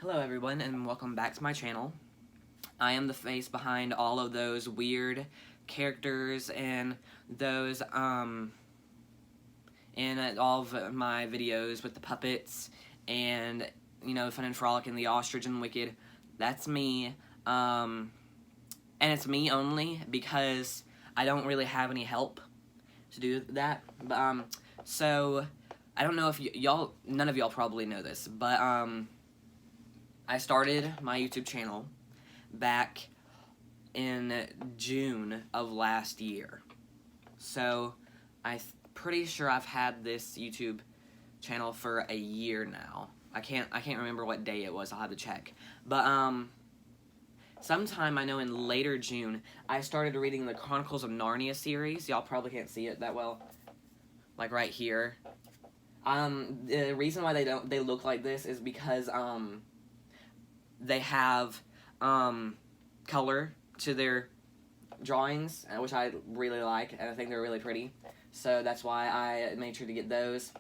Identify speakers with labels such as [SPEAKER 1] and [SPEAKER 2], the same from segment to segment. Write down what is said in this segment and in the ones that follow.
[SPEAKER 1] Hello everyone and welcome back to my channel. I am the face behind all of those weird characters and those in all of my videos with the puppets and Fun and Frolic and the Ostrich and Wicked. That's me. And it's me only because I don't really have any help to do that. But so I don't know if y'all none of y'all probably know this, but I started my YouTube channel back in June of last year. So I'm pretty sure I've had this YouTube channel for a year now. I can't remember what day it was. I'll have to check. But sometime I know in later June I started reading the Chronicles of Narnia series. Y'all probably can't see it that well. Like right here. The reason why they look like this is because they have color to their drawings, which I really like, and I think they're really pretty. So that's why I made sure to get those.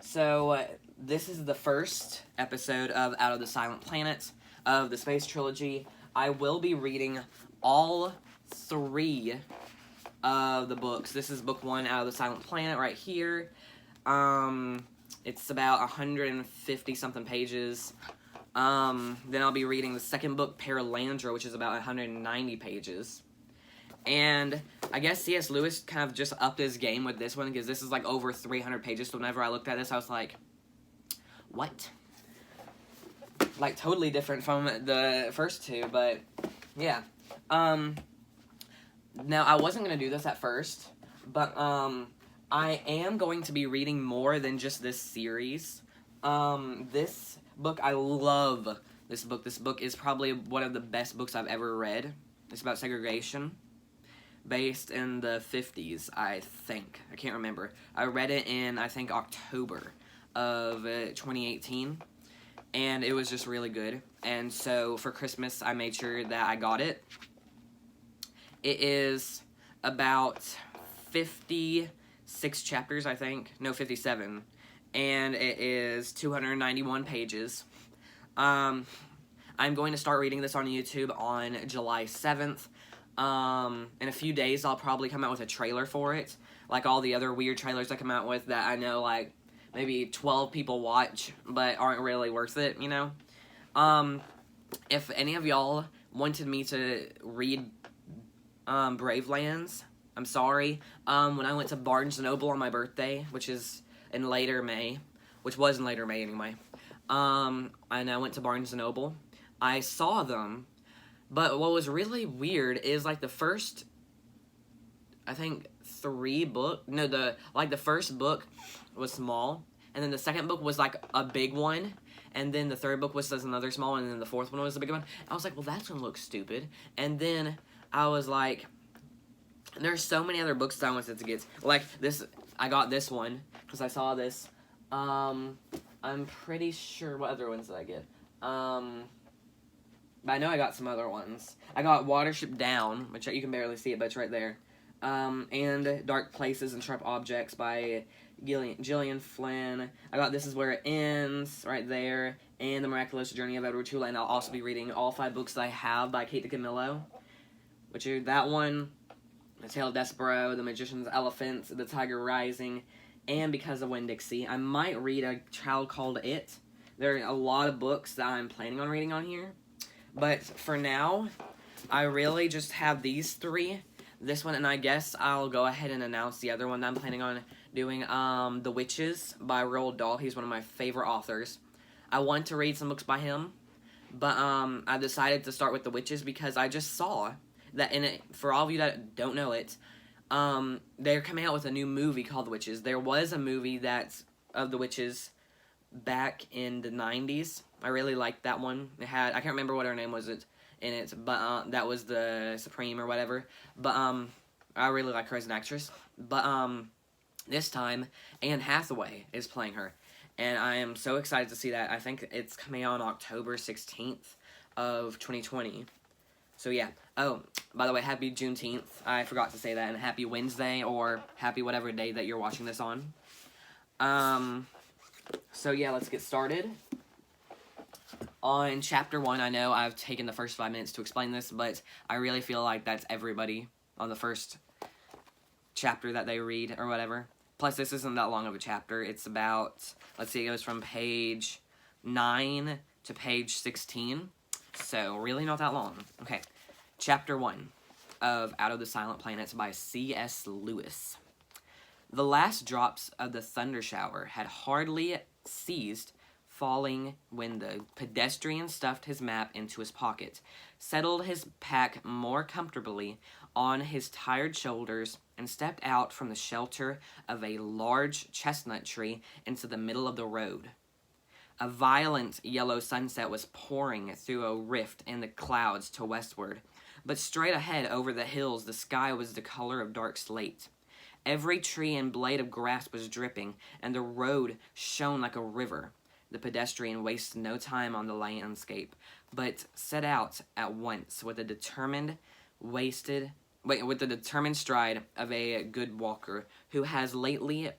[SPEAKER 1] So this is the first episode of Out of the Silent Planet of the Space Trilogy. I will be reading all 3 of the books. This is book 1, Out of the Silent Planet, right here. It's about 150 something pages. Then I'll be reading the second book, Paralandra, which is about 190 pages. And I guess C.S. Lewis kind of just upped his game with this one, because this is like over 300 pages, so whenever I looked at this, I was like, what? Like, totally different from the first 2, but, yeah. Now, I wasn't going to do this at first, but, I am going to be reading more than just this series. This book, I love this book. This book is probably one of the best books I've ever read. It's about segregation, based in the 50s, I think. I can't remember. I read it in, I think, October of 2018, and it was just really good. And so, for Christmas, I made sure that I got it. It is about 56 chapters, I think. No, 57. And it is 291 pages. I'm going to start reading this on YouTube on July 7th. In a few days, I'll probably come out with a trailer for it. Like all the other weird trailers I come out with that I know, like, maybe 12 people watch, but aren't really worth it, you know? If any of y'all wanted me to read Brave Lands, I'm sorry. When I went to Barnes & Noble on my birthday, which is in later May, which was in later May anyway, and I went to Barnes & Noble, I saw them, but what was really weird is, like, the first, I think, 3 books, no, the first book was small, and then the second book was, like, a big one, and then the third book was another small one, and then the fourth one was a big one. I was like, well, that's gonna look stupid, and then I was like, there's so many other books that I wanted to get. Like, this, I got this one, because I saw this. I'm pretty sure, what other ones did I get? But I know I got some other ones. I got Watership Down, which you can barely see it, but it's right there. And Dark Places and Sharp Objects by Gillian Flynn. I got This Is Where It Ends, right there. And The Miraculous Journey of Edward Chula. And I'll also be reading all 5 books that I have by Kate DiCamillo, which are that one, The Tale of Despero, The Magician's Elephant, The Tiger Rising, and Because of Winn-Dixie. I might read A Child Called It. There are a lot of books that I'm planning on reading on here. But for now, I really just have these 3. This one, and I guess I'll go ahead and announce the other one that I'm planning on doing. The Witches by Roald Dahl. He's one of my favorite authors. I want to read some books by him, but I decided to start with The Witches because I just saw that in it, for all of you that don't know it, they're coming out with a new movie called The Witches. There was a movie that's of The Witches back in the 90s. I really liked that one. It had, I can't remember what her name was in it, but that was the Supreme or whatever. But I really like her as an actress. But this time, Anne Hathaway is playing her, and I am so excited to see that. I think it's coming out on October 16th of 2020. So yeah. Oh, by the way, happy Juneteenth. I forgot to say that. And happy Wednesday, or happy whatever day that you're watching this on. So yeah, let's get started. On chapter 1, I know I've taken the first 5 minutes to explain this, but I really feel like that's everybody on the first chapter that they read or whatever. Plus, this isn't that long of a chapter. It's about, let's see, it goes from page 9 to page 16. So, really not that long. Okay, chapter 1 of Out of the Silent Planets by C.S. Lewis. The last drops of the thunder shower had hardly ceased falling when the pedestrian stuffed his map into his pocket, settled his pack more comfortably on his tired shoulders, and stepped out from the shelter of a large chestnut tree into the middle of the road. A violent yellow sunset was pouring through a rift in the clouds to westward, but straight ahead over the hills the sky was the color of dark slate. Every tree and blade of grass was dripping, and the road shone like a river. The pedestrian wasted no time on the landscape, but set out at once with the determined stride of a good walker who has lately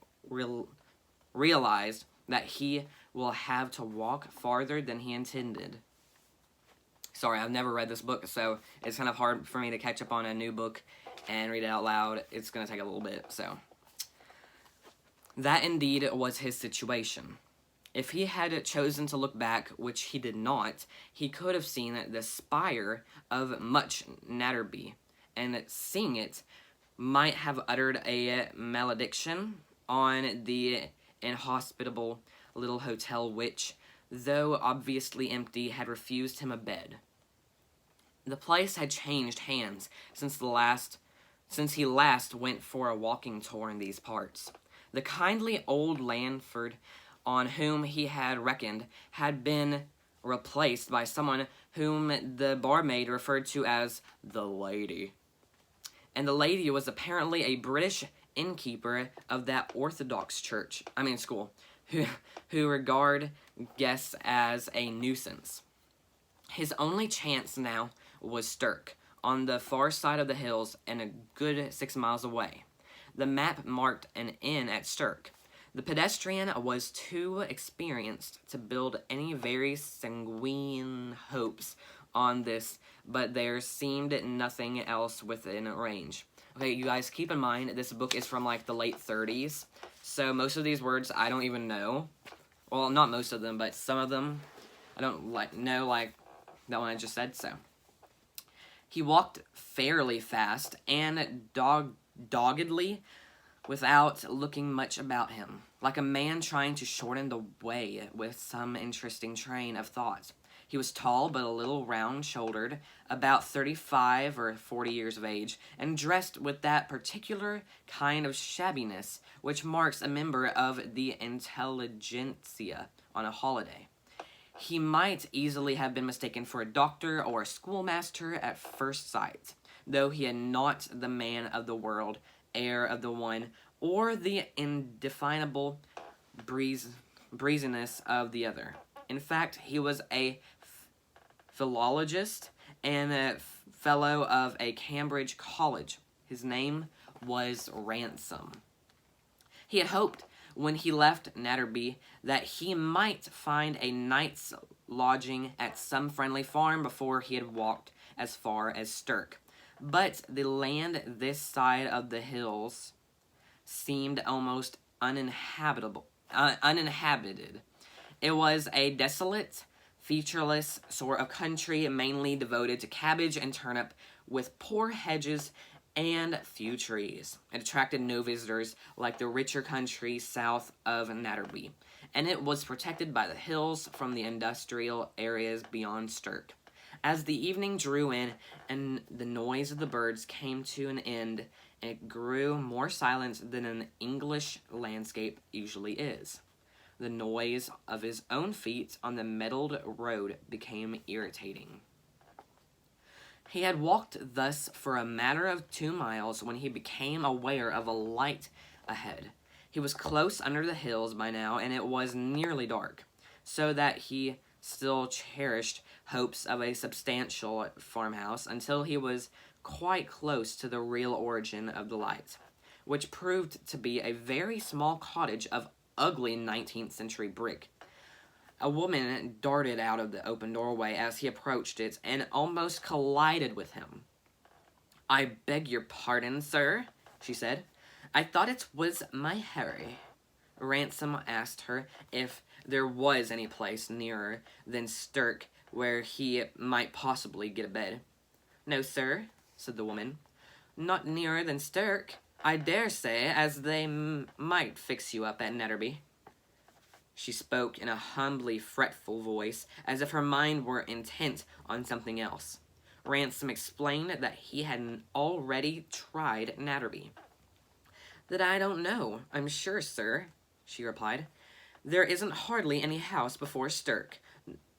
[SPEAKER 1] realized that he will have to walk farther than he intended. Sorry, I've never read this book, so it's kind of hard for me to catch up on a new book and read it out loud. It's going to take a little bit, so. That indeed was his situation. If he had chosen to look back, which he did not, he could have seen the spire of much Natterby, and seeing it, might have uttered a malediction on the inhospitable little hotel which, though obviously empty, had refused him a bed. The place had changed hands since he last went for a walking tour in these parts. The kindly old Lanford, on whom he had reckoned, had been replaced by someone whom the barmaid referred to as the lady. And the lady was apparently a British innkeeper of that Orthodox school, who regard guests as a nuisance. His only chance now was Stirk, on the far side of the hills and a good 6 miles away. The map marked an inn at Stirk. The pedestrian was too experienced to build any very sanguine hopes on this, but there seemed nothing else within range. Okay, you guys, keep in mind, this book is from, like, the late 30s, so most of these words I don't even know. Well, not most of them, but some of them I don't, know, like that one I just said, so. He walked fairly fast and doggedly without looking much about him, like a man trying to shorten the way with some interesting train of thought. He was tall but a little round-shouldered, about 35 or 40 years of age, and dressed with that particular kind of shabbiness which marks a member of the intelligentsia on a holiday. He might easily have been mistaken for a doctor or a schoolmaster at first sight, though he had not the man of the world air of the one, or the indefinable breeziness of the other. In fact, he was a philologist and a fellow of a Cambridge college. His name was Ransom. He had hoped, when he left Natterby, that he might find a night's lodging at some friendly farm before he had walked as far as Stirk. But the land this side of the hills seemed almost uninhabitable. Uninhabited. It was a desolate, featureless sort of country, mainly devoted to cabbage and turnip, with poor hedges and few trees. It attracted no visitors like the richer country south of Natterby, and it was protected by the hills from the industrial areas beyond Stirk. As the evening drew in and the noise of the birds came to an end, it grew more silent than an English landscape usually is. The noise of his own feet on the metalled road became irritating. He had walked thus for a matter of 2 miles when he became aware of a light ahead. He was close under the hills by now, and it was nearly dark, so that he still cherished hopes of a substantial farmhouse until he was quite close to the real origin of the light, which proved to be a very small cottage of ugly 19th century brick. A woman darted out of the open doorway as he approached it and almost collided with him. "I beg your pardon, sir," she said. "I thought it was my Harry." Ransom asked her if there was any place nearer than Stirk where he might possibly get a bed. "No, sir," said the woman. "Not nearer than Stirk. I dare say as they might fix you up at Netterby." She spoke in a humbly fretful voice, as if her mind were intent on something else. Ransom explained that he had already tried Natterby. "That I don't know, I'm sure, sir," she replied. "There isn't hardly any house before Stirk.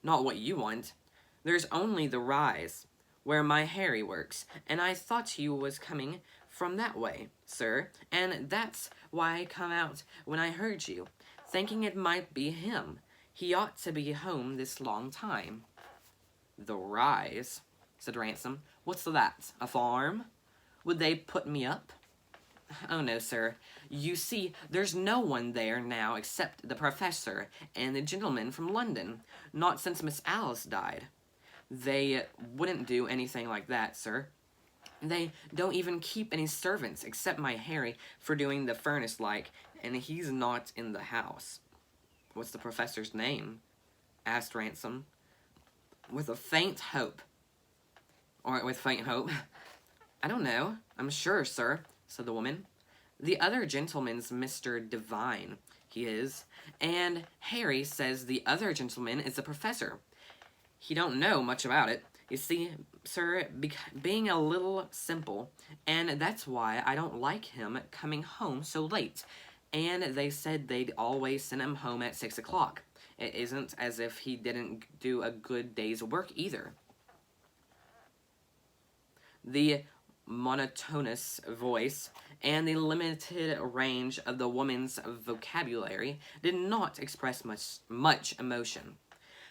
[SPEAKER 1] Not what you want. There's only the Rise, where my Harry works, and I thought you was coming from that way, sir, and that's why I come out when I heard you, thinking it might be him. He ought to be home this long time." "The Rise," said Ransom. "What's that? A farm? Would they put me up?" "Oh, no, sir. You see, there's no one there now except the professor and the gentleman from London, not since Miss Alice died. They wouldn't do anything like that, sir. They don't even keep any servants except my Harry for doing the furnace like, and he's not in the house." "What's the professor's name?" asked Ransom, with faint hope. "I don't know, I'm sure, sir," said the woman. "The other gentleman's Mr. Devine, he is, and Harry says the other gentleman is a professor. He don't know much about it, you see, sir, being a little simple, and that's why I don't like him coming home so late, and they said they'd always send him home at 6 o'clock. It isn't as if he didn't do a good day's work either." The monotonous voice and the limited range of the woman's vocabulary did not express much emotion,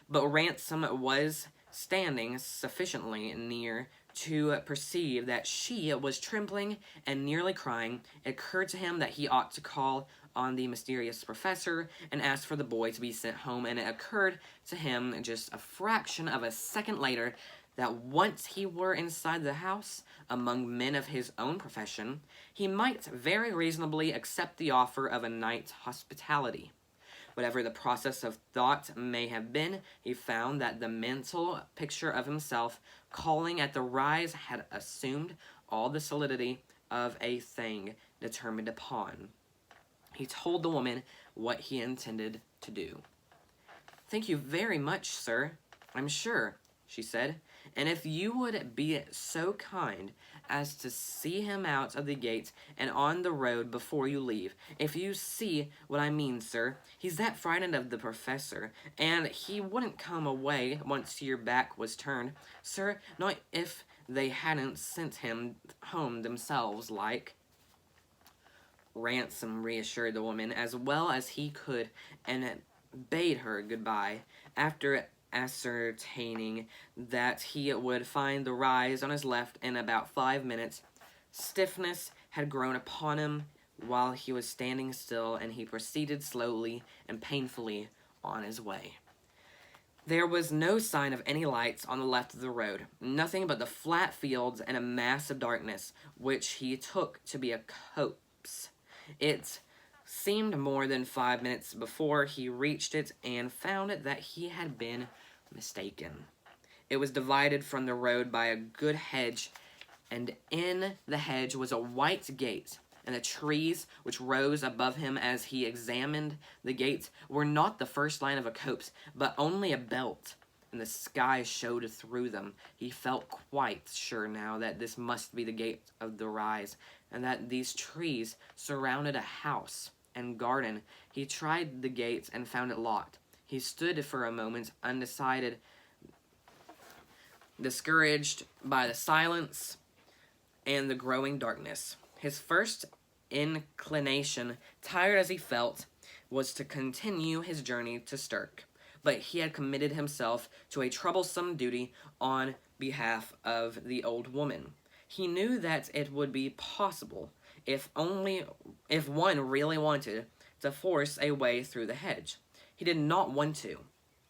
[SPEAKER 1] but Ransom was standing sufficiently near to perceive that she was trembling and nearly crying. It occurred to him that he ought to call on the mysterious professor and ask for the boy to be sent home, and it occurred to him just a fraction of a second later that once he were inside the house, among men of his own profession, he might very reasonably accept the offer of a night's hospitality. Whatever the process of thought may have been, he found that the mental picture of himself calling at the Rise had assumed all the solidity of a thing determined upon. He told the woman what he intended to do. "Thank you very much, sir, I'm sure," she said, "and if you would be so kind as to see him out of the gate and on the road before you leave. If you see what I mean, sir, he's that frightened of the professor, and he wouldn't come away once your back was turned, sir, not if they hadn't sent him home themselves, like." Ransom reassured the woman as well as he could and bade her goodbye. After ascertaining that he would find the Rise on his left in about 5 minutes, stiffness had grown upon him while he was standing still, and he proceeded slowly and painfully on his way. There was no sign of any lights on the left of the road, nothing but the flat fields and a mass of darkness, which he took to be a copse. It seemed more than 5 minutes before he reached it and found that he had been mistaken. It was divided from the road by a good hedge, and in the hedge was a white gate, and the trees which rose above him as he examined the gate were not the first line of a copse, but only a belt, and the sky showed through them. He felt quite sure now that this must be the gate of the Rise, and that these trees surrounded a house and garden. He tried the gate and found it locked. He stood for a moment undecided, discouraged by the silence and the growing darkness. His first inclination, tired as he felt, was to continue his journey to Stirk, but he had committed himself to a troublesome duty on behalf of the old woman. He knew that it would be possible, if one really wanted, to force a way through the hedge. He did not want to.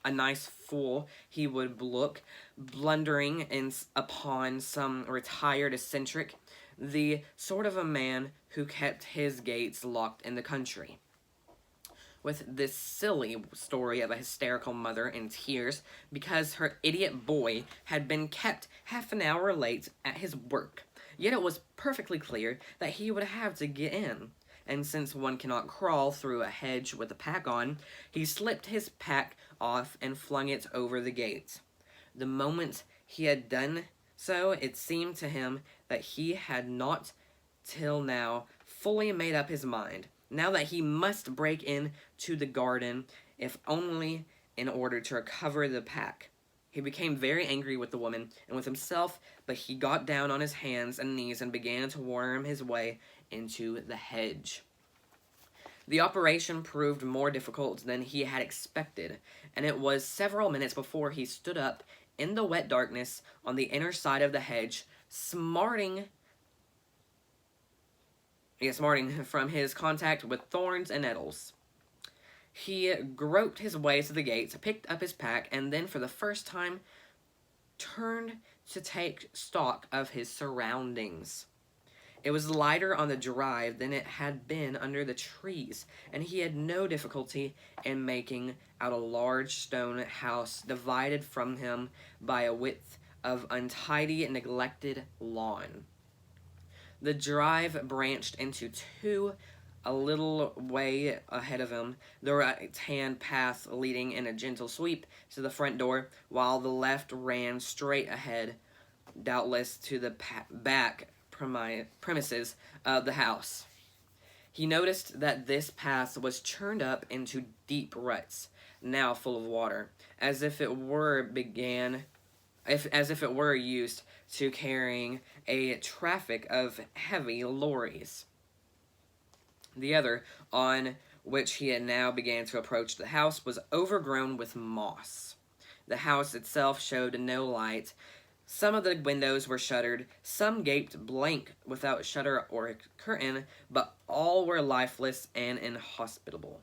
[SPEAKER 1] a nice fool he would look, blundering upon some retired eccentric, the sort of a man who kept his gates locked in the country. With this silly story of a hysterical mother in tears because her idiot boy had been kept half an hour late at his work. Yet it was perfectly clear that he would have to get in, and since one cannot crawl through a hedge with a pack on, he slipped his pack off and flung it over the gate. The moment he had done so, it seemed to him that he had not till now fully made up his mind, now that he must break in to the garden, if only in order to recover the pack. He became very angry with the woman and with himself, but he got down on his hands and knees and began to worm his way into the hedge. The operation proved more difficult than he had expected, and it was several minutes before he stood up in the wet darkness on the inner side of the hedge, smarting from his contact with thorns and nettles. He groped his way to the gates, picked up his pack, and then for the first time turned to take stock of his surroundings. It was lighter on the drive than it had been under the trees, and he had no difficulty in making out a large stone house divided from him by a width of untidy, neglected lawn. The drive branched into two a little way ahead of him, the right-hand path leading in a gentle sweep to the front door, while the left ran straight ahead, doubtless to the back premises of the house. He noticed that this path was churned up into deep ruts, now full of water, as if it were used to carrying a traffic of heavy lorries. The other, on which he had now began to approach the house, was overgrown with moss. The house itself showed no light. Some of the windows were shuttered, some gaped blank without shutter or curtain, but all were lifeless and inhospitable.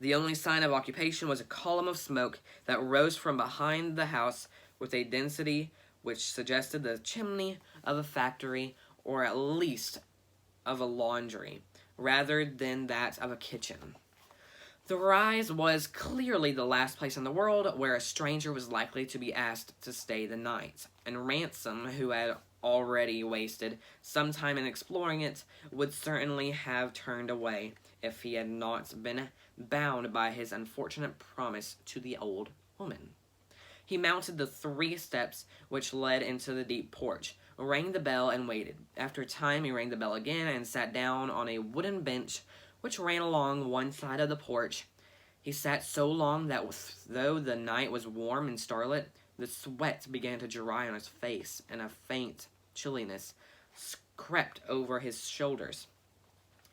[SPEAKER 1] The only sign of occupation was a column of smoke that rose from behind the house with a density which suggested the chimney of a factory, or at least of a laundry, rather than that of a kitchen. The Rise was clearly the last place in the world where a stranger was likely to be asked to stay the night, and Ransom, who had already wasted some time in exploring it, would certainly have turned away if he had not been bound by his unfortunate promise to the old woman. He mounted the 3 steps which led into the deep porch, rang the bell, and waited. After a time, he rang the bell again and sat down on a wooden bench which ran along one side of the porch. He sat so long that, though the night was warm and starlit, the sweat began to dry on his face, and a faint chilliness crept over his shoulders.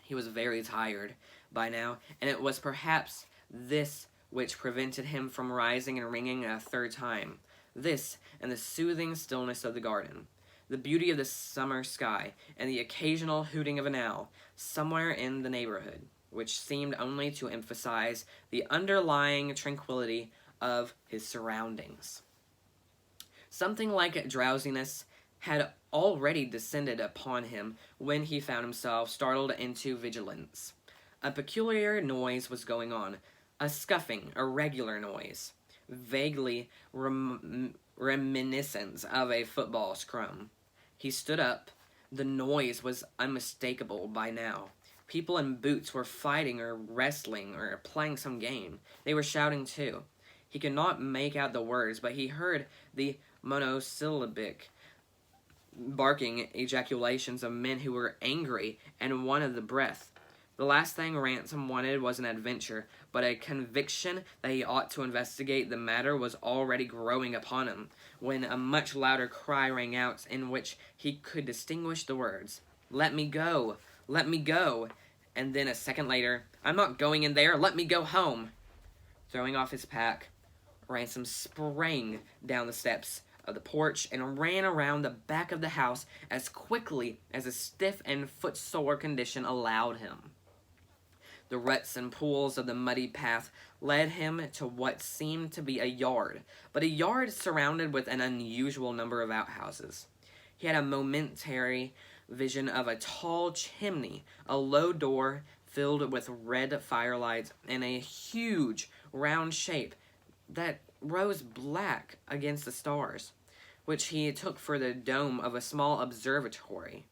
[SPEAKER 1] He was very tired by now, and it was perhaps this which prevented him from rising and ringing a 3rd time. This, and the soothing stillness of the garden, the beauty of the summer sky, and the occasional hooting of an owl somewhere in the neighborhood, which seemed only to emphasize the underlying tranquility of his surroundings. Something like drowsiness had already descended upon him when he found himself startled into vigilance. A peculiar noise was going on, a scuffing, irregular noise, vaguely reminiscent of a football scrum. He stood up. The noise was unmistakable by now. People in boots were fighting or wrestling or playing some game. They were shouting too. He could not make out the words, but he heard the monosyllabic barking ejaculations of men who were angry and wanted the breath. The last thing Ransom wanted was an adventure, but a conviction that he ought to investigate the matter was already growing upon him, when a much louder cry rang out in which he could distinguish the words, "Let me go! Let me go!" And then a second later, "I'm not going in there! Let me go home!" Throwing off his pack, Ransom sprang down the steps of the porch and ran around the back of the house as quickly as his stiff and footsore condition allowed him. The ruts and pools of the muddy path led him to what seemed to be a yard, but a yard surrounded with an unusual number of outhouses. He had a momentary vision of a tall chimney, a low door filled with red firelight, and a huge round shape that rose black against the stars, which he took for the dome of a small observatory.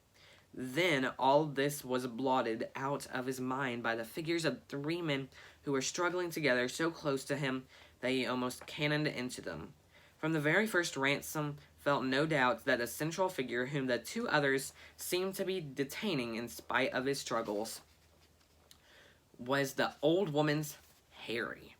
[SPEAKER 1] Then all this was blotted out of his mind by the figures of 3 men who were struggling together so close to him that he almost cannoned into them. From the very first, Ransom felt no doubt that the central figure whom the 2 others seemed to be detaining in spite of his struggles was the old woman's Harry.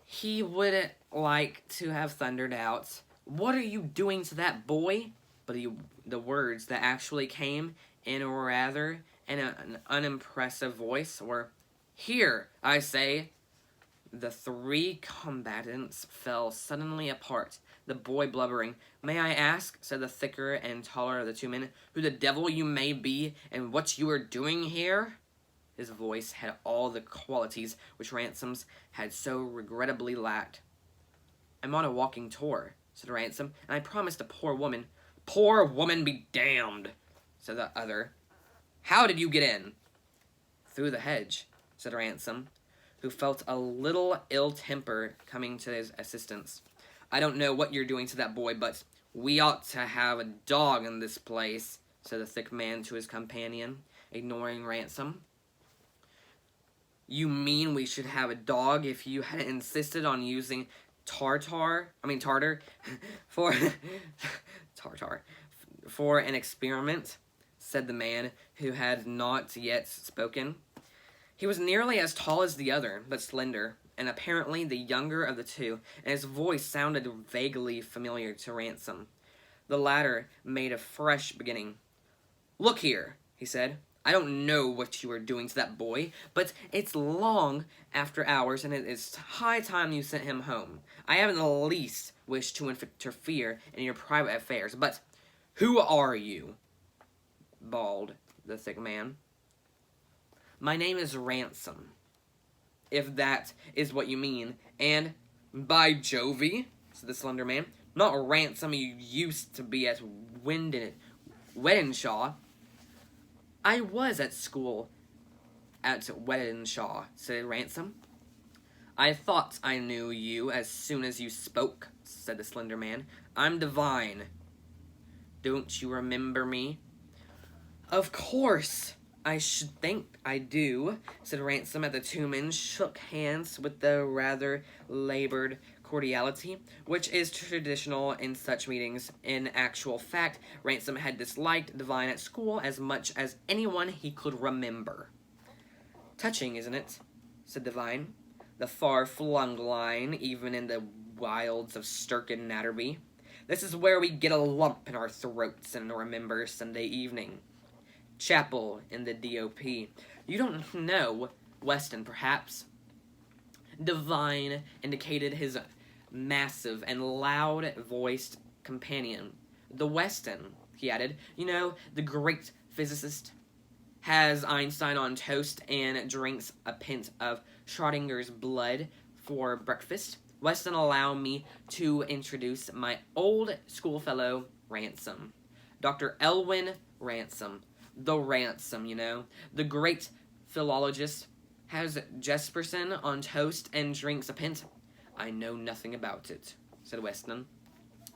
[SPEAKER 1] He would like to have thundered out, "What are you doing to that boy?" But the words that actually came in an unimpressive voice were, "Here, I say." The 3 combatants fell suddenly apart, the boy blubbering. "May I ask," said the thicker and taller of the 2 men, "who the devil you may be, and what you are doing here?" His voice had all the qualities which Ransom's had so regrettably lacked. "I'm on a walking tour," said Ransom, "and I promised a poor woman—" "Poor woman be damned," said the other. "How did you get in?" "Through the hedge," said Ransom, who felt a little ill temper coming to his assistance. "I don't know what you're doing to that boy, but we ought to have a dog in this place," said the thick man to his companion, ignoring Ransom. "You mean we should have a dog if you hadn't insisted on using tartar for for an experiment," said the man who had not yet spoken. He was nearly as tall as the other, but slender, and apparently the younger of the 2, and his voice sounded vaguely familiar to Ransom. The latter made a fresh beginning. "Look here," he said. "I don't know what you are doing to that boy, but it's long after hours, and it is high time you sent him home. I haven't the least wish to interfere in your private affairs, but who are you?" bawled the thick man. "My name is Ransom, if that is what you mean, and—" "By Jovie," said the slender man, "not Ransom you used to be at Weddenshaw." "I was at school at Weddenshaw," said Ransom. "I thought I knew you as soon as you spoke," said the slender man. "I'm Devine. Don't you remember me?" "Of course, I should think I do," said Ransom, as the 2 men shook hands with the rather labored cordiality which is traditional in such meetings. In actual fact, Ransom had disliked Devine at school as much as anyone he could remember. "Touching, isn't it?" said Devine. "The far-flung line, even in the wilds of Sturken Natterby. This is where we get a lump in our throats and remember Sunday evening. Chapel in the DOP. You don't know Weston, perhaps?" Devine indicated his massive and loud-voiced companion. "The Weston," he added. "You know, the great physicist. Has Einstein on toast and drinks a pint of Schrodinger's blood for breakfast. Weston, allow me to introduce my old schoolfellow, Ransom. Dr. Elwyn Ransom. The Ransom, you know. The great philologist. Has Jesperson on toast and drinks a pint." "I know nothing about it," said Weston,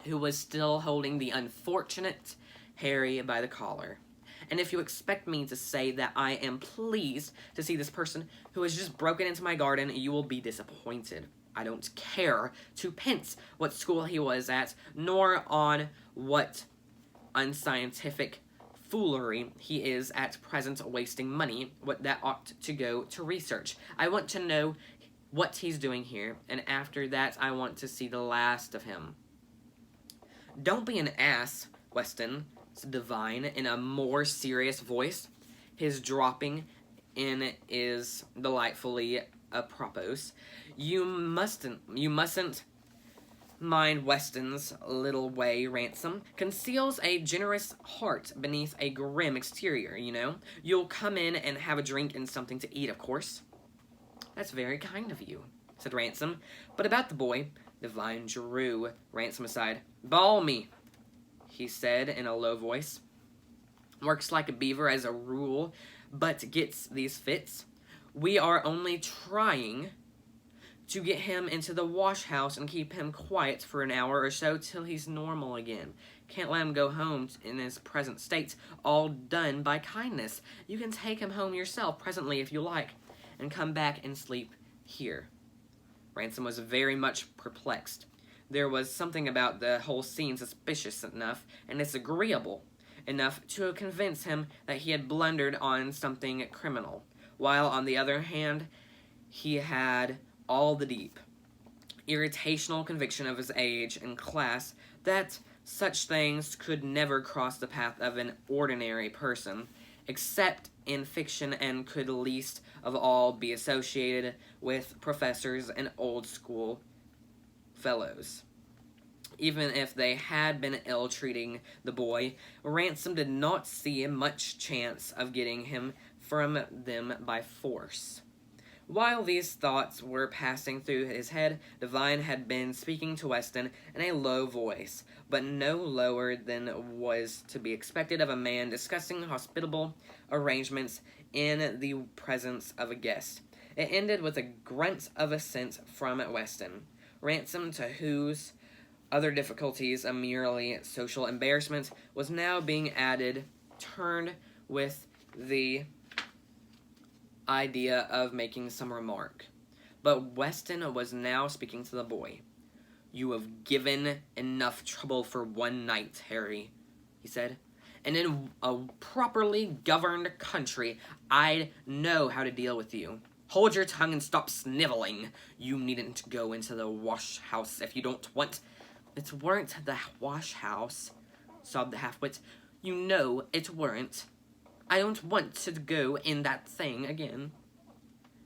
[SPEAKER 1] who was still holding the unfortunate Harry by the collar. "And if you expect me to say that I am pleased to see this person who has just broken into my garden, you will be disappointed. I don't care 2 pence what school he was at, nor on what unscientific foolery he is at present wasting money that ought to go to research. I want to know what he's doing here, and after that I want to see the last of him." "Don't be an ass, Weston," said Devine in a more serious voice. His dropping in is delightfully apropos. You mustn't Mind Weston's little way, Ransom, conceals a generous heart beneath a grim exterior, you know? You'll come in and have a drink and something to eat, of course. That's very kind of you, said Ransom. But about the boy, Divine drew Ransom aside. Balmy, he said in a low voice. Works like a beaver as a rule, but gets these fits. We are only trying to get him into the wash house and keep him quiet for an hour or so till he's normal again. Can't let him go home in his present state, all done by kindness. You can take him home yourself presently if you like, and come back and sleep here. Ransom was very much perplexed. There was something about the whole scene suspicious enough and disagreeable enough to convince him that he had blundered on something criminal, while on the other hand, he had all the deep, irritational conviction of his age and class that such things could never cross the path of an ordinary person, except in fiction, and could least of all be associated with professors and old-school fellows. Even if they had been ill-treating the boy, Ransom did not see much chance of getting him from them by force. While these thoughts were passing through his head, Divine had been speaking to Weston in a low voice, but no lower than was to be expected of a man discussing hospitable arrangements in the presence of a guest. It ended with a grunt of assent from Weston. Ransom, to whose other difficulties, a merely social embarrassment, was now being added, turned with the idea of making some remark. But Weston was now speaking to the boy. You have given enough trouble for one night, Harry, he said. And in a properly governed country, I'd know how to deal with you. Hold your tongue and stop sniveling. You needn't go into the wash house if you don't want. It weren't the wash house, sobbed the half-wit. You know it weren't. I don't want to go in that thing again.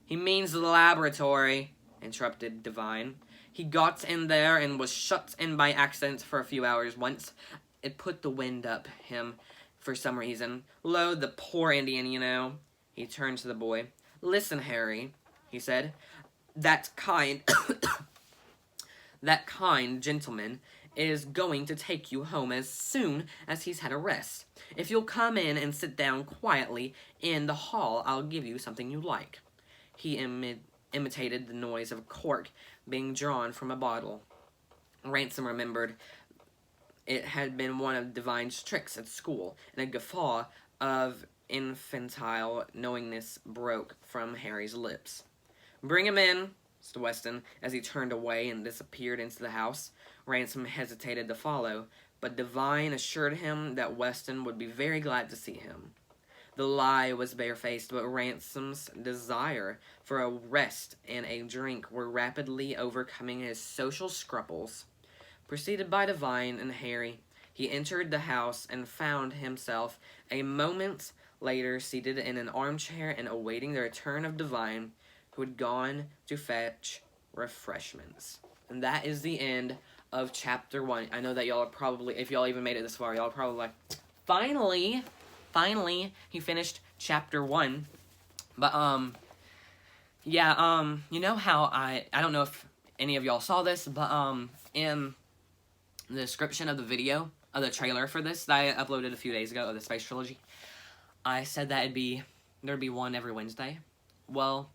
[SPEAKER 1] He means the laboratory, interrupted Divine. He got in there and was shut in by accident for a few hours once. It put the wind up him for some reason. Lo, the poor Indian, you know. He turned to the boy. Listen, Harry, he said. That kind gentleman is going to take you home as soon as he's had a rest. If you'll come in and sit down quietly in the hall, I'll give you something you like. He imitated the noise of a cork being drawn from a bottle. Ransom remembered it had been one of Divine's tricks at school, and a guffaw of infantile knowingness broke from Harry's lips. Bring him in, said Weston, as he turned away and disappeared into the house. Ransom hesitated to follow, but Divine assured him that Weston would be very glad to see him. The lie was barefaced, but Ransom's desire for a rest and a drink were rapidly overcoming his social scruples. Preceded by Divine and Harry, he entered the house and found himself a moment later seated in an armchair and awaiting the return of Divine, who had gone to fetch refreshments. And that is the end of chapter 1. I know that y'all are probably, if y'all even made it this far, y'all are probably like, finally, he finished chapter 1. But, yeah, you know how I don't know if any of y'all saw this, but, in the description of the video, of the trailer for this that I uploaded a few days ago of the Space Trilogy, I said that there'd be one every Wednesday. Well,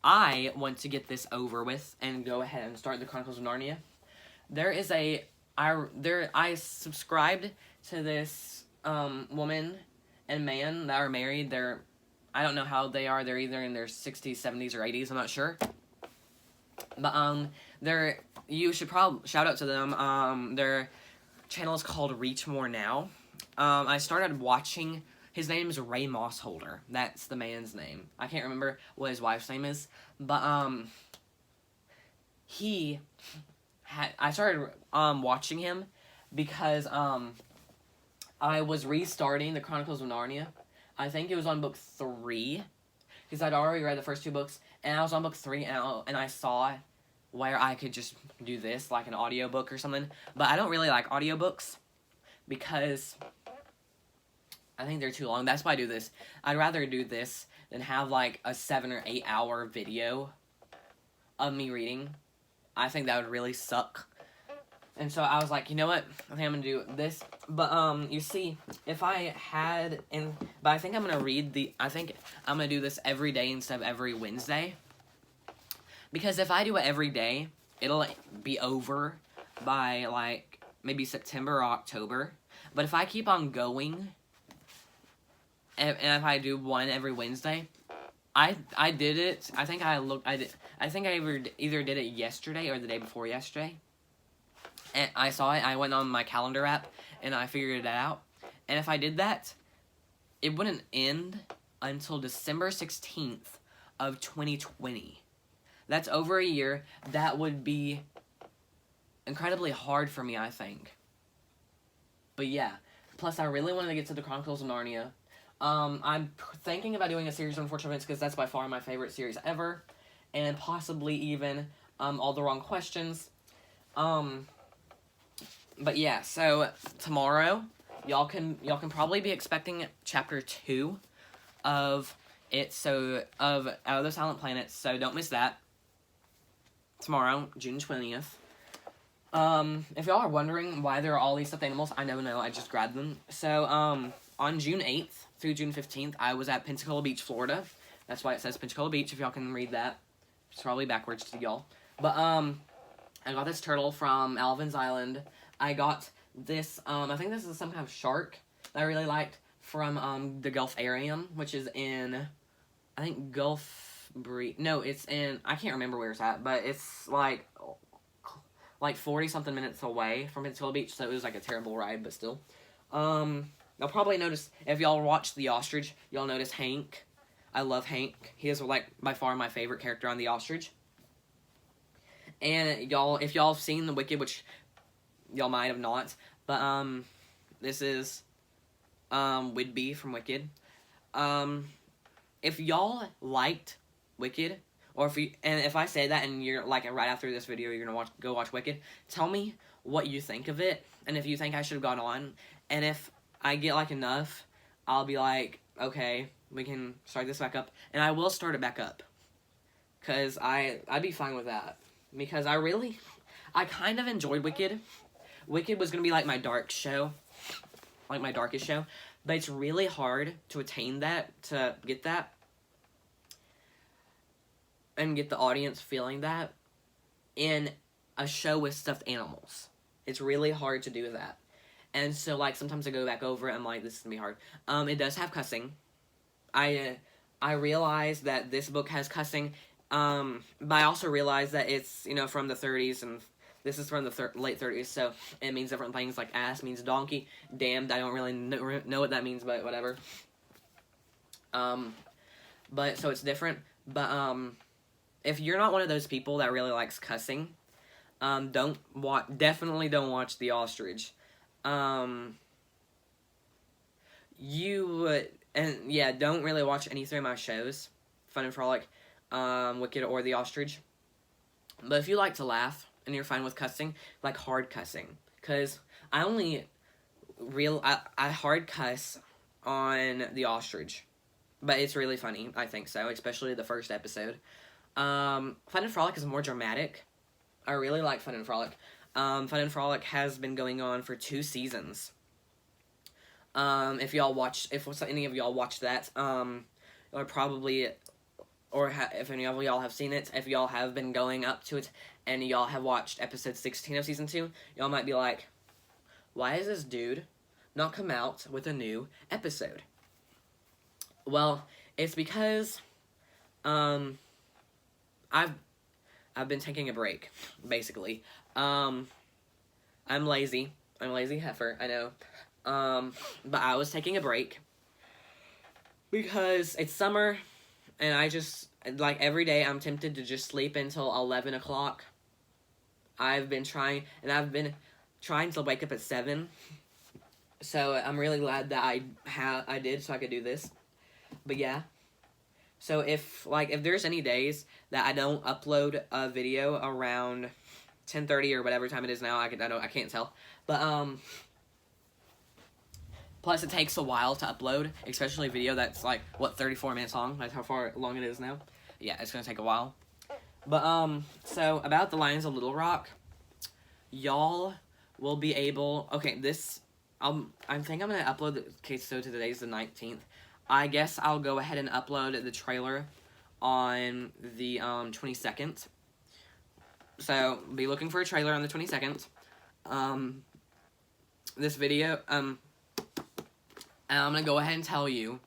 [SPEAKER 1] I want to get this over with and go ahead and start the Chronicles of Narnia. I subscribed to this woman and man that are married. I don't know how they are. They're either in their 60s, 70s, or 80s. I'm not sure. But you should probably shout out to them. Their channel is called Reach More Now. I started watching. His name is Ray Mossholder. That's the man's name. I can't remember what his wife's name is, but I started watching him because I was restarting the Chronicles of Narnia. I think it was on book 3, because I'd already read the first 2 books, and I was on book 3, and I saw where I could just do this, like an audiobook or something. But I don't really like audiobooks because I think they're too long. That's why I do this. I'd rather do this than have like a 7 or 8 hour video of me reading. I think that would really suck. And so I was like, you know what? I think I'm gonna do this. But you see, if I had but I think I'm gonna I think I'm gonna do this every day instead of every Wednesday. Because if I do it every day, it'll be over by like maybe September or October. But if I keep on going, and if I do one every Wednesday, I did it. I think I either did it yesterday or the day before yesterday. And I saw it. I went on my calendar app and I figured it out. And if I did that, it wouldn't end until December 16th of 2020. That's over a year. That would be incredibly hard for me, I think. But yeah. Plus, I really wanted to get to the Chronicles of Narnia. I'm thinking about doing a series on Unfortunate Events because that's by far my favorite series ever. And possibly even All the Wrong Questions. But yeah, so tomorrow, y'all can probably be expecting chapter 2 of it, of Out of the Silent Planet, so don't miss that. Tomorrow, June 20th. If y'all are wondering why there are all these stuffed animals, I no, I just grabbed them. So, on June 8th through June 15th, I was at Pensacola Beach, Florida. That's why it says Pensacola Beach, if y'all can read that. It's probably backwards to y'all. But, I got this turtle from Alvin's Island. I got this, I think this is some kind of shark that I really liked from, the Gulfarium, which is in, I think, no, it's in, I can't remember where it's at, but it's, like 40-something minutes away from Pensacola Beach, so it was, like, a terrible ride, but still. You'll probably notice, if y'all watch The Ostrich, y'all notice Hank. I love Hank. He is, like, by far my favorite character on The Ostrich. And if y'all have seen The Wicked, which y'all might have not, but, this is, Whidbey from Wicked. If y'all liked Wicked, or if I say that and you're, like, right after this video, you're gonna go watch Wicked, tell me what you think of it, and if you think I should have gone on, and if I get, like, enough, I'll be like, okay, we can start this back up, and I will start it back up, because I'd be fine with that, because I kind of enjoyed Wicked. Wicked was gonna be, like, my dark show, like, my darkest show, but it's really hard to attain that, to get that, and get the audience feeling that in a show with stuffed animals. It's really hard to do that. And so, like, sometimes I go back over it, I'm like, this is gonna be hard. It does have cussing. I realize that this book has cussing, but I also realize that it's, from the 30s, and this is from the late 30s, so it means different things, like ass means donkey, damned, I don't really know what that means, but whatever. But, so it's different, but, if you're not one of those people that really likes cussing, definitely don't watch The Ostrich. Don't really watch any three of my shows, Fun and Frolic, Wicked, or The Ostrich. But if you like to laugh, and you're fine with cussing, like hard cussing, because I hard cuss on The Ostrich, but it's really funny, I think so, especially the first episode. Fun and Frolic is more dramatic. I really like Fun and Frolic. Fun and Frolic has been going on for 2 seasons. If any of y'all watched that, or probably, or if any of y'all have seen it, if y'all have been going up to it, and y'all have watched episode 16 of season 2, y'all might be like, why is this dude not come out with a new episode? Well, it's because, I've been taking a break, basically. I'm lazy. I'm a lazy heifer, I know. But I was taking a break because it's summer, and I just, like, every day I'm tempted to just sleep until 11 o'clock. I've been trying to wake up at 7. So I'm really glad that I did, so I could do this. But yeah. So if there's any days that I don't upload a video around 10:30 or whatever time it is now, I can't tell. But plus it takes a while to upload, especially a video that's like 34 minutes long. That's how far long it is now. Yeah, it's gonna take a while. But so about the Lions of Little Rock, y'all will be able. Okay, this I think I'm gonna upload the case. So today's the 19th. I guess I'll go ahead and upload the trailer on the 22nd. So be looking for a trailer on the 22nd. This video, and I'm gonna go ahead and tell you,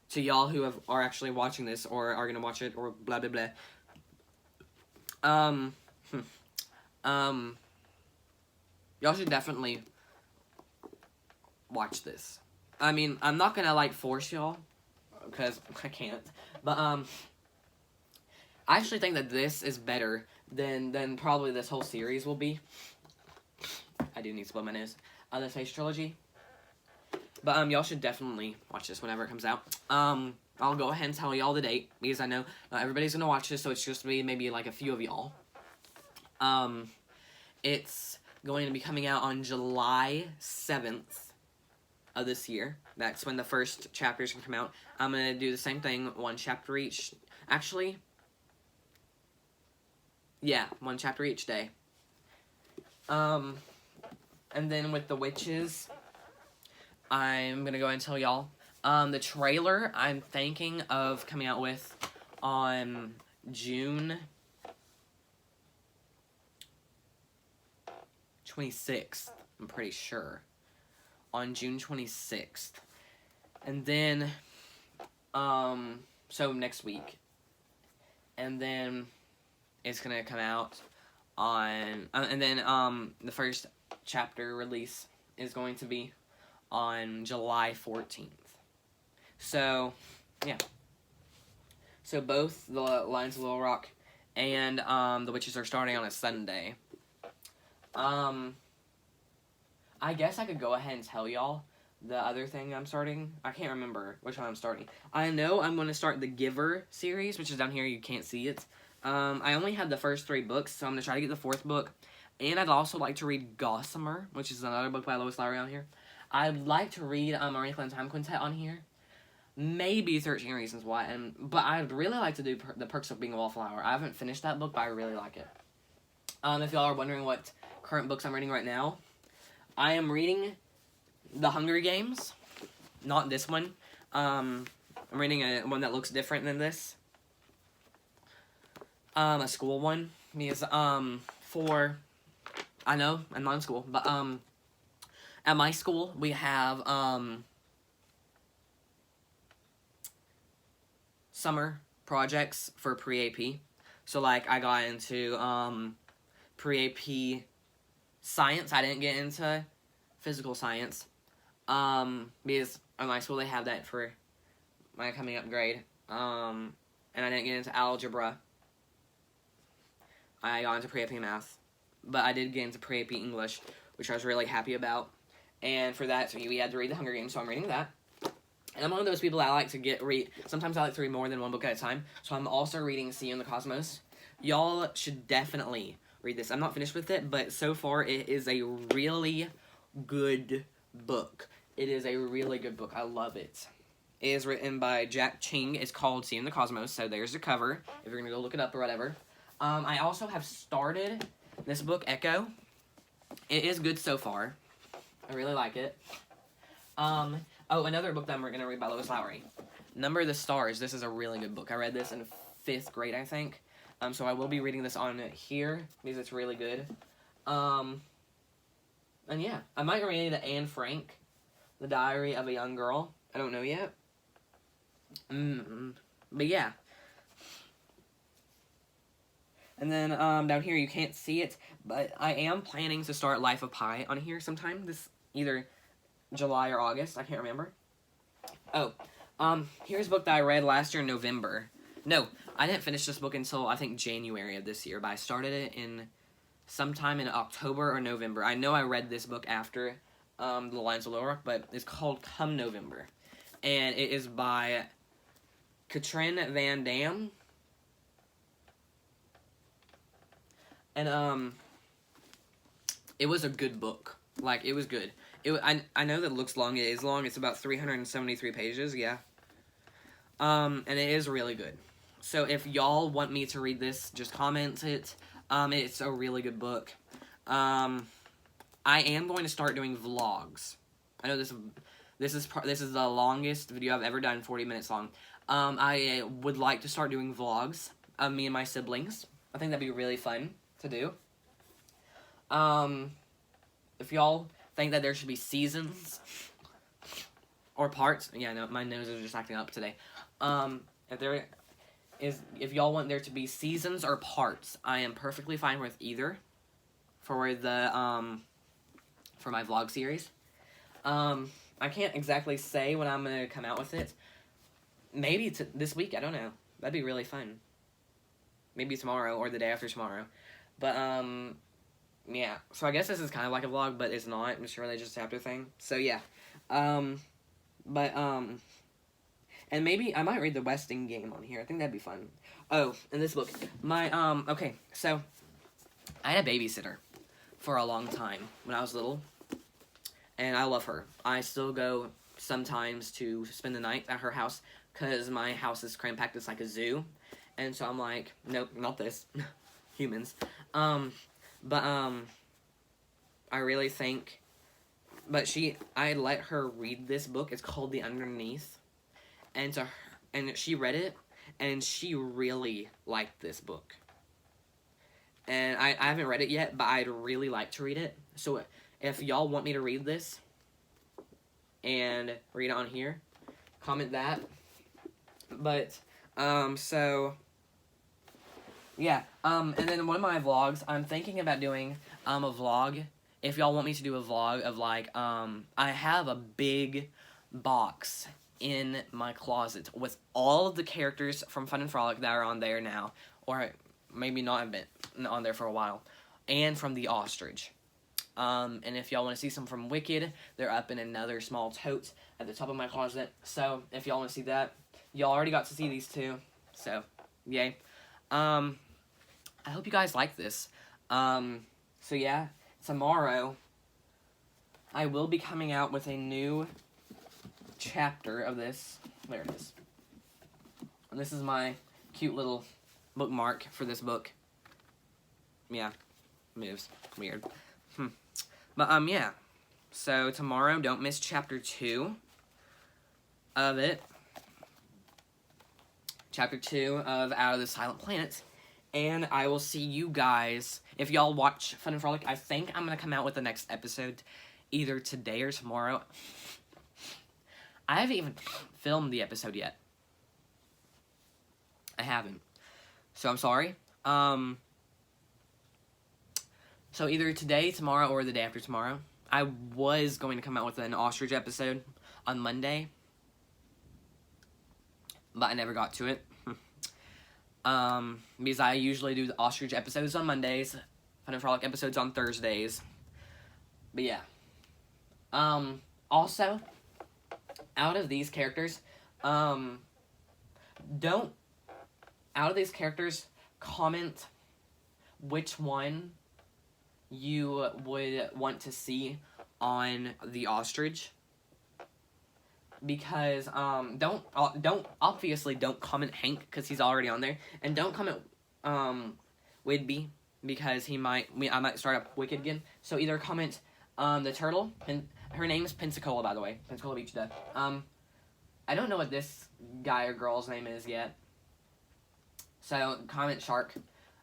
[SPEAKER 1] to y'all who are actually watching this or are gonna watch it or blah blah blah. Y'all should definitely watch this. I mean, I'm not gonna like force y'all, because I can't. But I actually think that this is better than probably this whole series will be. I do need to blow my nose. The Space Trilogy. But y'all should definitely watch this whenever it comes out. I'll go ahead and tell y'all the date, because I know not everybody's gonna watch this, so it's just me, maybe like a few of y'all. It's going to be coming out on July 7th of this year. That's when the first chapters can come out. I'm gonna do the same thing, 1 chapter each. Actually, yeah, 1 chapter each day. And then with the witches, I'm gonna go ahead and tell y'all. The trailer I'm thinking of coming out with on June 26th. I'm pretty sure. On June 26th. And then, so next week. And then it's gonna come out on, and then, the first chapter release is going to be on July 14th. So, yeah. So both the Lions of Little Rock and, the Witches are starting on a Sunday. I guess I could go ahead and tell y'all the other thing I'm starting. I can't remember which one I'm starting. I know I'm going to start the Giver series, which is down here. You can't see it. I only had the first 3 books, so I'm going to try to get the 4th book. And I'd also like to read Gossamer, which is another book by Lois Lowry on here. I'd like to read A Wrinkle in Time Quintet on here. Maybe 13 Reasons Why. But I'd really like to do The Perks of Being a Wallflower. I haven't finished that book, but I really like it. If y'all are wondering what current books I'm reading right now, I am reading The Hunger Games. Not this one. I'm reading one that looks different than this. A school one. Because, I know, I'm not in school, but, at my school, we have, summer projects for pre-AP. So, like, I got into, pre-AP science. I didn't get into physical science, because at my school they have that for my coming up grade, and I didn't get into algebra. I got into pre-AP math, but I did get into pre-AP English, which I was really happy about, and for that, so we had to read The Hunger Games, so I'm reading that. And I'm one of those people that I like to read, sometimes I like to read more than 1 book at a time, so I'm also reading See You in the Cosmos. Y'all should definitely read this. I'm not finished with it, but so far it is a really good book. It is a really good book. I love it. It is written by Jack Ching. It's called See You in the Cosmos, so there's the cover, if you're going to go look it up or whatever. I also have started this book, Echo. It is good so far. I really like it. Oh, another book that I'm going to read by Lois Lowry. Number of the Stars. This is a really good book. I read this in 5th grade, I think. So I will be reading this on here, because it's really good. And yeah, I might read Anne Frank, The Diary of a Young Girl. I don't know yet. But yeah. And then, down here, you can't see it, but I am planning to start Life of Pi on here sometime, either July or August, I can't remember. Oh, here's a book that I read last year in November. No, I didn't finish this book until, I think, January of this year, but I started it sometime in October or November. I know I read this book after, The Lions of Little Rock, but it's called Come November. And it is by Katrin Van Dam. And, it was a good book. Like, it was good. I know that it looks long. It is long. It's about 373 pages, yeah. And it is really good. So if y'all want me to read this, just comment it. It's a really good book. I am going to start doing vlogs. I know this is the longest video I've ever done, 40 minutes long. I would like to start doing vlogs of me and my siblings. I think that'd be really fun to do. If y'all think that there should be seasons or parts, yeah, no, my nose is just acting up today. If y'all want there to be seasons or parts, I am perfectly fine with either for the for my vlog series. I can't exactly say when I'm gonna come out with it. Maybe this week, I don't know. That'd be really fun. Maybe tomorrow or the day after tomorrow. But yeah. So I guess this is kind of like a vlog, but it's not. It's really just a chapter thing. So yeah. And maybe I might read the Westing game on here. I think that'd be fun. Oh, in this book, okay, so I had a babysitter for a long time when I was little, and I love her. I still go sometimes to spend the night at her house because my house is cram-packed. It's like a zoo, and so I'm like, nope, not this, humans. I really think, I let her read this book. It's called The Underneath. And she read it, and she really liked this book. And I haven't read it yet, but I'd really like to read it. So if y'all want me to read this and read it on here, comment that. But, so, yeah. And then one of my vlogs, I'm thinking about doing a vlog. If y'all want me to do a vlog of, like, I have a big box in my closet with all of the characters from Fun and Frolic that are on there now, or maybe not have been on there for a while, and from the Ostrich. And if y'all want to see some from Wicked, they're up in another small tote at the top of my closet. So if y'all want to see that, y'all already got to see these two. So yay. I hope you guys like this. So yeah, tomorrow I will be coming out with a new chapter of this. There it is. And this is my cute little bookmark for this book. Yeah, moves. Weird. But, yeah. So, tomorrow, don't miss chapter 2 of it. Chapter 2 of Out of the Silent Planet. And I will see you guys, if y'all watch Fun and Frolic, I think I'm going to come out with the next episode either today or tomorrow. I haven't even filmed the episode yet. I haven't. So I'm sorry. So either today, tomorrow, or the day after tomorrow. I was going to come out with an Ostrich episode on Monday, but I never got to it. Because I usually do the Ostrich episodes on Mondays, Fun and Frolic episodes on Thursdays. But yeah. Also, out of these characters, comment which one you would want to see on the Ostrich. Because, obviously don't comment Hank, because he's already on there, and don't comment, Whidbey, because I might start up Wicked again. So either comment, the turtle, and her name is Pensacola, by the way, Pensacola Beach Duck. I don't know what this guy or girl's name is yet. So, comment Shark.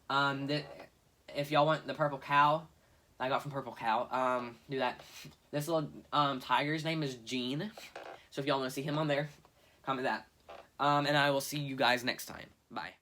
[SPEAKER 1] If y'all want the purple cow I got from Purple Cow, do that. This little, tiger's name is Gene. So if y'all want to see him on there, comment that. And I will see you guys next time. Bye.